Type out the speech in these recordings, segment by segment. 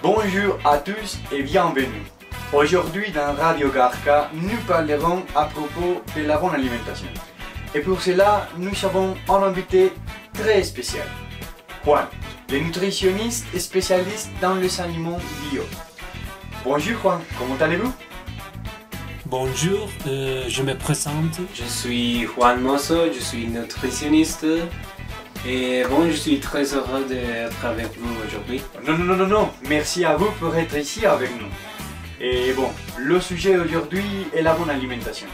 Bonjour à tous et bienvenue. Aujourd'hui dans Radio Garca, nous parlerons à propos de la bonne alimentation. Et pour cela, nous avons un invité très spécial, Juan, le nutritionniste et spécialiste dans les aliments bio. Bonjour Juan, comment allez-vous? Bonjour, je me présente. Je suis Juan Mosso, je suis nutritionniste et bon, je suis très heureux d'être avec vous aujourd'hui. Non, merci à vous pour être ici avec nous. Et bon, le sujet d'aujourd'hui est la bonne alimentation.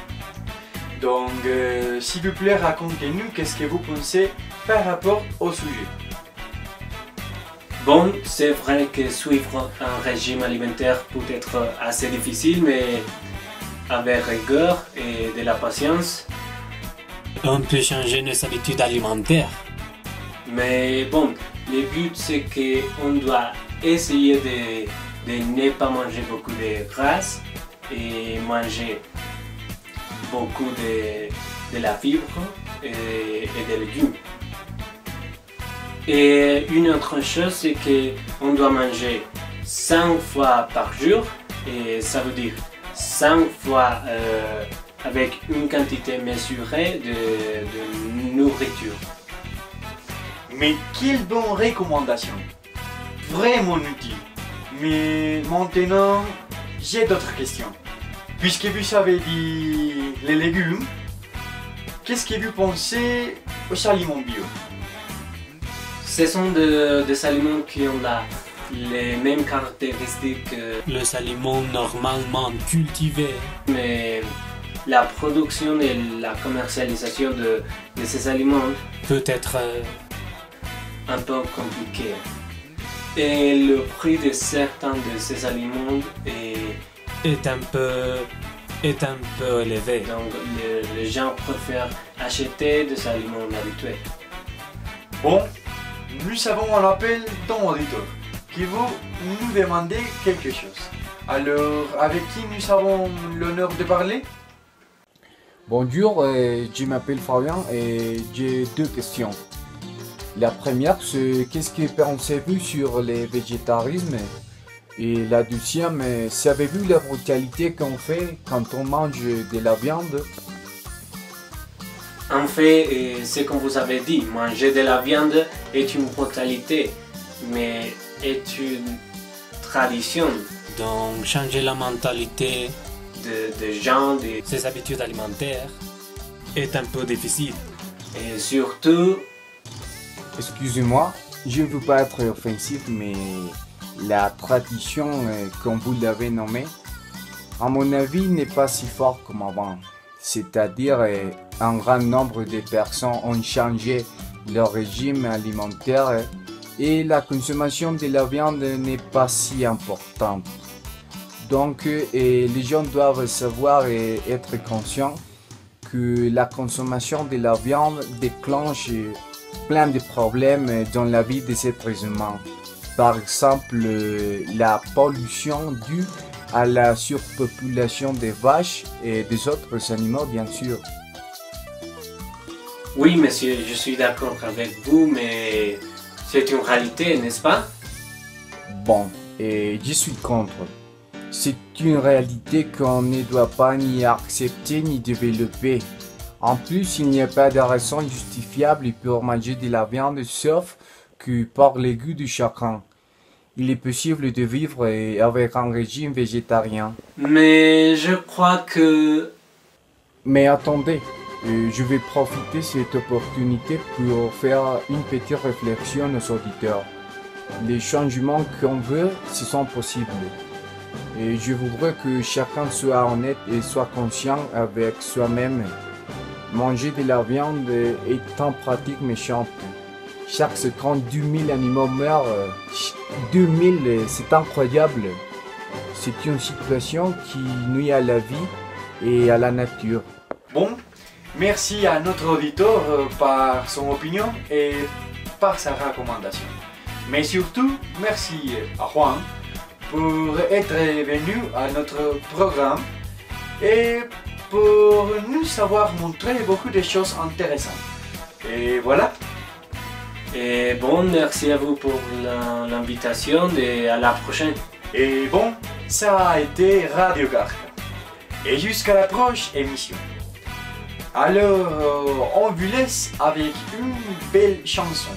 Donc, s'il vous plaît, racontez-nous qu'est-ce que vous pensez par rapport au sujet. Bon, c'est vrai que suivre un régime alimentaire peut être assez difficile, mais avec rigueur et de la patience. On peut changer nos habitudes alimentaires. Mais bon, le but c'est qu'on doit essayer de ne pas manger beaucoup de graisse et manger beaucoup de la fibre et des légumes. Et une autre chose, c'est qu'on doit manger 5 fois par jour, et ça veut dire 5 fois avec une quantité mesurée de nourriture. Mais quelle bonne recommandation! Vraiment utile. Mais maintenant, j'ai d'autres questions. Puisque vous avez dit les légumes, qu'est-ce que vous pensez aux aliments bio? Ce sont des aliments qui ont les mêmes caractéristiques que Les aliments normalement cultivés. mais la production et la commercialisation de ces aliments Peut être un peu compliqué. Et le prix de certains de ces aliments est un peu élevé. donc les gens préfèrent acheter des aliments habituels. Bon, nous avons un appel d'un auditeur qui veut nous demander quelque chose. Alors, avec qui nous avons l'honneur de parler? Bonjour, je m'appelle Fabien et j'ai deux questions. La première, c'est qu'est-ce que pensez-vous sur le végétarisme? Et la deuxième, savez-vous la brutalité qu'on fait quand on mange de la viande? En fait, ce qu'on vous avait dit, manger de la viande est une brutalité, mais est une tradition Donc changer la mentalité, de gens, ses habitudes alimentaires est un peu difficile. et surtout, Excusez-moi, je ne veux pas être offensif, mais la tradition, comme vous l'avez nommée, à mon avis, n'est pas si forte comme avant. C'est-à-dire, un grand nombre de personnes ont changé leur régime alimentaire et la consommation de la viande n'est pas si importante. Donc, les gens doivent savoir et être conscients que la consommation de la viande déclenche plein de problèmes dans la vie des êtres humains. Par exemple, la pollution due à la surpopulation des vaches et des autres animaux, bien sûr. oui monsieur, je suis d'accord avec vous, mais c'est une réalité, n'est-ce pas? Bon, et je suis contre. C'est une réalité qu'on ne doit pas ni accepter ni développer. En plus, il n'y a pas de raison justifiable pour manger de la viande sauf que par les goûts de chacun. Il est possible de vivre avec un régime végétarien. Mais je crois que Mais attendez, je vais profiter de cette opportunité pour faire une petite réflexion aux auditeurs. Les changements qu'on veut, ce sont possibles. Et je voudrais que chacun soit honnête et soit conscient avec soi-même. Manger de la viande est une pratique méchante. Chaque seconde, 2000 animaux meurent. 2000, c'est incroyable. C'est une situation qui nuit à la vie et à la nature. Bon, merci à notre auditeur par son opinion et par sa recommandation. Mais surtout, merci à Juan pour être venu à notre programme et pour nous avoir montré beaucoup de choses intéressantes. Et voilà. Et bon, merci à vous pour l'invitation et à la prochaine. Et bon, ça a été Radio Garca. Et jusqu'à la prochaine émission. Alors, on vous laisse avec une belle chanson.